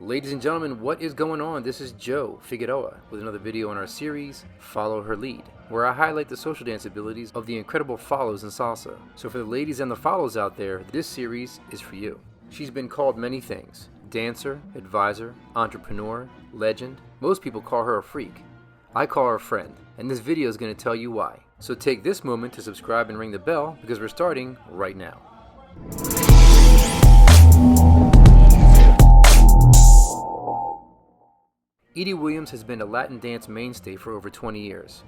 Ladies and gentlemen, what is going on? This is Joe Figueroa with another video on our series, Follow Her Lead, where I highlight the social dance abilities of the incredible follows in salsa. So for the ladies and the follows out there, this series is for you. She's been called many things: dancer, advisor, entrepreneur, legend. Most people call her a freak. I call her a friend, and this video is going to tell you why. So take this moment to subscribe and ring the bell because we're starting right now. Edie Williams has been a Latin dance mainstay for over 20 years.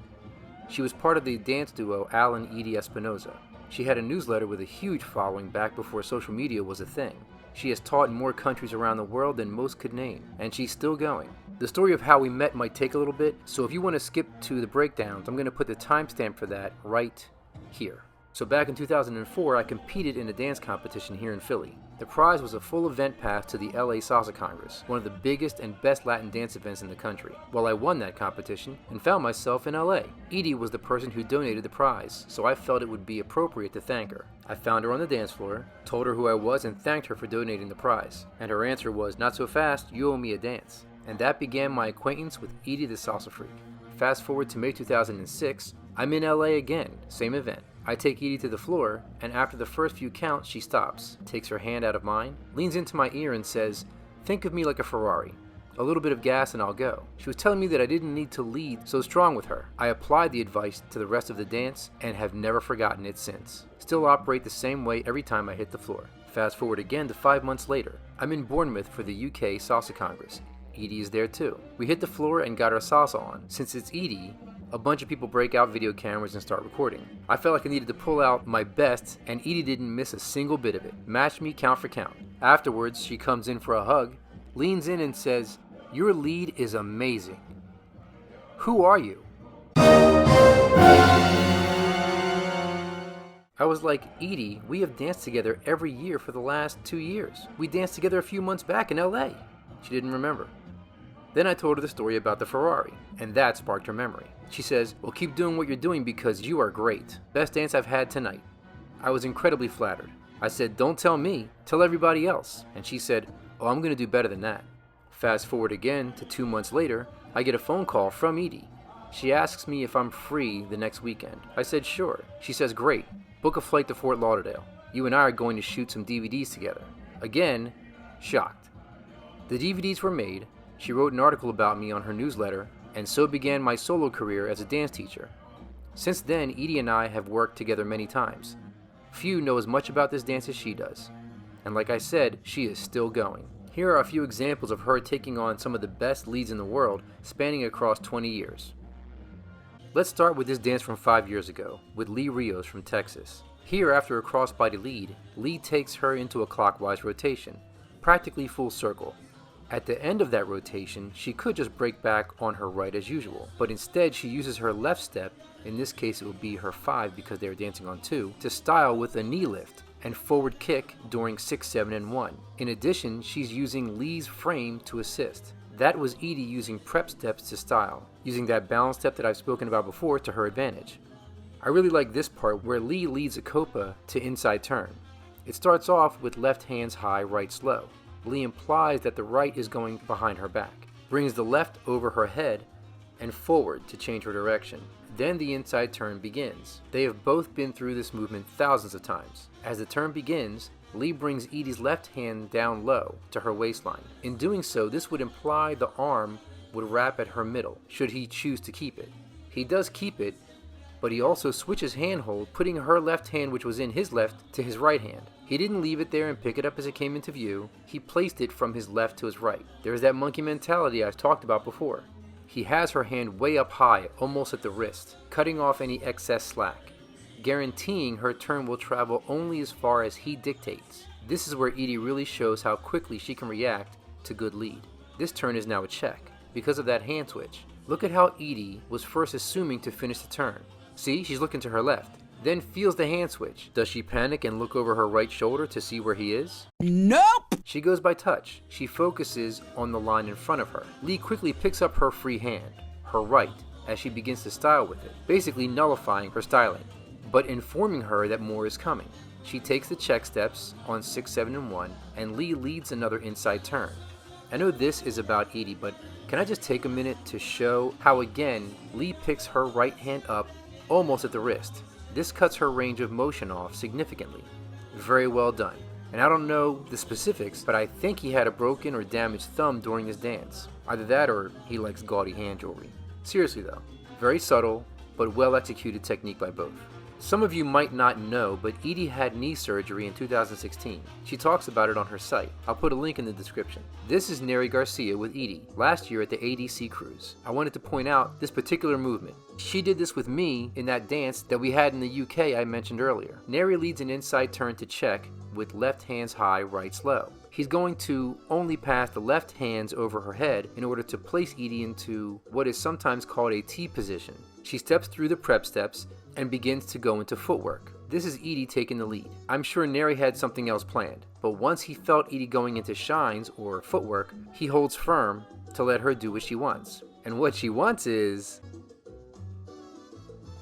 She was part of the dance duo Al and Edie Espinosa. She had a newsletter with a huge following back before social media was a thing. She has taught in more countries around the world than most could name, and she's still going. The story of how we met might take a little bit, so if you want to skip to the breakdowns, I'm going to put the timestamp for that right here. So back in 2004, I competed in a dance competition here in Philly. The prize was a full event pass to the LA Salsa Congress, one of the biggest and best Latin dance events in the country. Well, I won that competition and found myself in LA. Edie was the person who donated the prize, so I felt it would be appropriate to thank her. I found her on the dance floor, told her who I was, and thanked her for donating the prize. And her answer was, "Not so fast, you owe me a dance." And that began my acquaintance with Edie The Salsa Freak. Fast forward to May 2006, I'm in LA again, same event. I take Edie to the floor, and after the first few counts, she stops, takes her hand out of mine, leans into my ear and says, "Think of me like a Ferrari. A little bit of gas and I'll go." She was telling me that I didn't need to lead so strong with her. I applied the advice to the rest of the dance and have never forgotten it since. Still operate the same way every time I hit the floor. Fast forward again to 5 months later. I'm in Bournemouth for the UK Salsa Congress. Edie is there too. We hit the floor and got our salsa on. Since it's Edie, a bunch of people break out video cameras and start recording. I felt like I needed to pull out my best, and Edie didn't miss a single bit of it. Matched me count for count. Afterwards, she comes in for a hug, leans in and says, "Your lead is amazing. Who are you?" I was like, "Edie, we have danced together every year for the last 2 years. We danced together a few months back in LA. She didn't remember. Then I told her the story about the Ferrari, and that sparked her memory. She says, "Well, keep doing what you're doing because you are great. Best dance I've had tonight." I was incredibly flattered. I said, "Don't tell me, tell everybody else." And she said, "Oh, I'm going to do better than that." Fast forward again to 2 months later, I get a phone call from Edie. She asks me if I'm free the next weekend. I said, "Sure." She says, "Great, book a flight to Fort Lauderdale. You and I are going to shoot some DVDs together." Again, shocked. The DVDs were made. She wrote an article about me on her newsletter, and so began my solo career as a dance teacher. Since then, Edie and I have worked together many times. Few know as much about this dance as she does. And like I said, she is still going. Here are a few examples of her taking on some of the best leads in the world, spanning across 20 years. Let's start with this dance from 5 years ago, with Lee Rios from Texas. Here, after a crossbody lead, Lee takes her into a clockwise rotation, practically full circle. At the end of that rotation, she could just break back on her right as usual, but instead she uses her left step, in this case it would be her 5 because they are dancing on 2, to style with a knee lift and forward kick during 6, 7, and 1. In addition, she's using Lee's frame to assist. That was Edie using prep steps to style, using that balance step that I've spoken about before to her advantage. I really like this part where Lee leads a copa to inside turn. It starts off with left hands high, right slow. Lee implies that the right is going behind her back, brings the left over her head and forward to change her direction. Then the inside turn begins. They have both been through this movement thousands of times. As the turn begins, Lee brings Edie's left hand down low to her waistline. In doing so, this would imply the arm would wrap at her middle, should he choose to keep it. He does keep it, but he also switches handhold, putting her left hand, which was in his left, to his right hand. He didn't leave it there and pick it up as it came into view. He placed it from his left to his right. There's that monkey mentality I've talked about before. He has her hand way up high, almost at the wrist, cutting off any excess slack, guaranteeing her turn will travel only as far as he dictates. This is where Edie really shows how quickly she can react to good lead. This turn is now a check, because of that hand switch. Look at how Edie was first assuming to finish the turn. See, she's looking to her left, then feels the hand switch. Does she panic and look over her right shoulder to see where he is? Nope! She goes by touch. She focuses on the line in front of her. Lee quickly picks up her free hand, her right, as she begins to style with it, basically nullifying her styling, but informing her that more is coming. She takes the check steps on 6, 7, and 1, and Lee leads another inside turn. I know this is about Edie, but can I just take a minute to show how again Lee picks her right hand up almost at the wrist. This cuts her range of motion off significantly. Very well done. And I don't know the specifics, but I think he had a broken or damaged thumb during this dance. Either that or he likes gaudy hand jewelry. Seriously though, very subtle, but well executed technique by both. Some of you might not know, but Edie had knee surgery in 2016. She talks about it on her site. I'll put a link in the description. This is Neri Garcia with Edie, last year at the ATC Cruise. I wanted to point out this particular movement. She did this with me in that dance that we had in the UK I mentioned earlier. Neri leads an inside turn to check with left hands high, right slow. He's going to only pass the left hands over her head in order to place Edie into what is sometimes called a T position. She steps through the prep steps and begins to go into footwork. This is Edie taking the lead. I'm sure Neri had something else planned, but once he felt Edie going into shines or footwork, he holds firm to let her do what she wants. And what she wants is...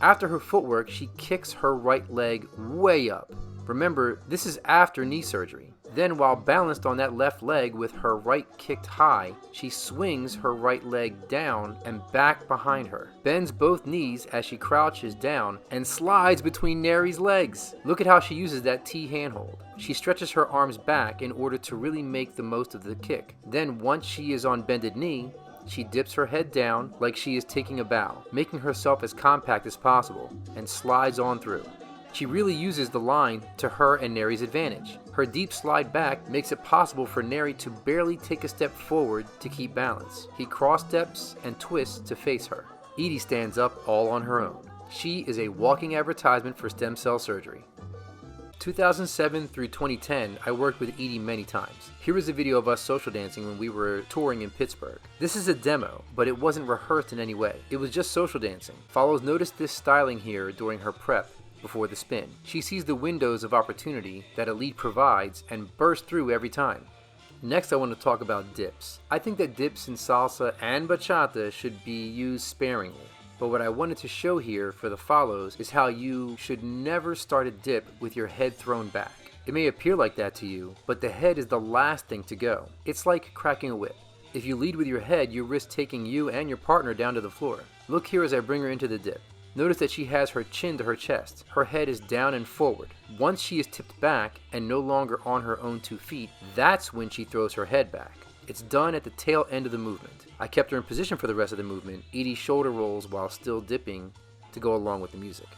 After her footwork, she kicks her right leg way up. Remember, this is after knee surgery. Then, while balanced on that left leg with her right kicked high, she swings her right leg down and back behind her, bends both knees as she crouches down, and slides between Neri's legs. Look at how she uses that T handhold. She stretches her arms back in order to really make the most of the kick. Then, once she is on bended knee, she dips her head down like she is taking a bow, making herself as compact as possible, and slides on through. She really uses the line to her and Neri's advantage. Her deep slide back makes it possible for Neri to barely take a step forward to keep balance. He cross steps and twists to face her. Edie stands up all on her own. She is a walking advertisement for stem cell surgery. 2007 through 2010, I worked with Edie many times. Here is a video of us social dancing when we were touring in Pittsburgh. This is a demo, but it wasn't rehearsed in any way. It was just social dancing. Follows noticed this styling here during her prep before the spin. She sees the windows of opportunity that a lead provides and bursts through every time. Next, I want to talk about dips. I think that dips in salsa and bachata should be used sparingly. But what I wanted to show here for the follows is how you should never start a dip with your head thrown back. It may appear like that to you, but the head is the last thing to go. It's like cracking a whip. If you lead with your head, you risk taking you and your partner down to the floor. Look here as I bring her into the dip. Notice that she has her chin to her chest. Her head is down and forward. Once she is tipped back and no longer on her own 2 feet, that's when she throws her head back. It's done at the tail end of the movement. I kept her in position for the rest of the movement. Edie shoulder rolls while still dipping to go along with the music.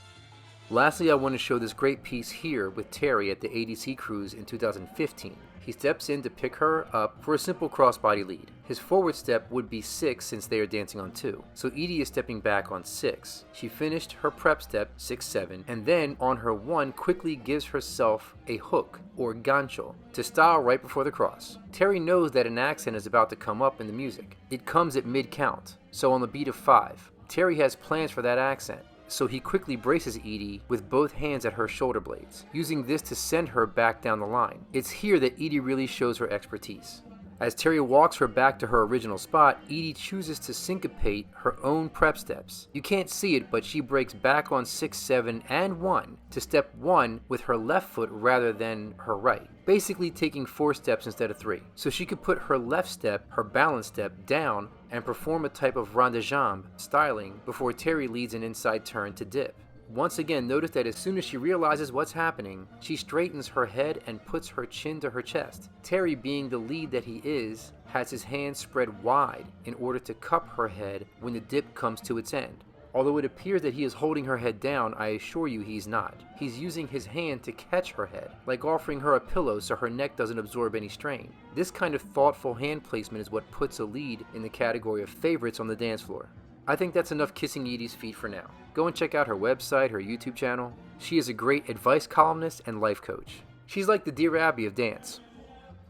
Lastly, I want to show this great piece here with Terry at the ATC Cruise in 2015. He steps in to pick her up for a simple crossbody lead. His forward step would be 6 since they are dancing on 2. So Edie is stepping back on 6. She finished her prep step 6-7 and then on her 1 quickly gives herself a hook or gancho to style right before the cross. Terry knows that an accent is about to come up in the music. It comes at mid count, so on the beat of 5. Terry has plans for that accent. So he quickly braces Edie with both hands at her shoulder blades, using this to send her back down the line. It's here that Edie really shows her expertise. As Terry walks her back to her original spot, Edie chooses to syncopate her own prep steps. You can't see it, but she breaks back on 6, 7, and 1 to step 1 with her left foot rather than her right, basically taking 4 steps instead of 3. So she could put her left step, her balance step, down and perform a type of rond de jambe styling before Terry leads an inside turn to dip. Once again, notice that as soon as she realizes what's happening, she straightens her head and puts her chin to her chest. Terry, being the lead that he is, has his hands spread wide in order to cup her head when the dip comes to its end. Although it appears that he is holding her head down, I assure you he's not. He's using his hand to catch her head, like offering her a pillow so her neck doesn't absorb any strain. This kind of thoughtful hand placement is what puts a lead in the category of favorites on the dance floor. I think that's enough kissing Edie's feet for now. Go and check out her website, her YouTube channel. She is a great advice columnist and life coach. She's like the Dear Abby of dance.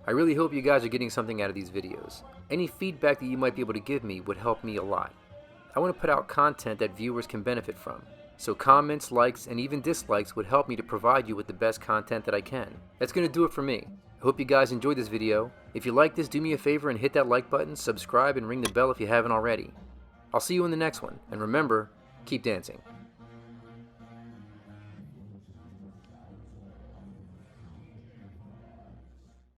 I really hope you guys are getting something out of these videos. Any feedback that you might be able to give me would help me a lot. I want to put out content that viewers can benefit from. So comments, likes, and even dislikes would help me to provide you with the best content that I can. That's going to do it for me. I hope you guys enjoyed this video. If you like this, do me a favor and hit that like button, subscribe, and ring the bell if you haven't already. I'll see you in the next one, and remember, keep dancing.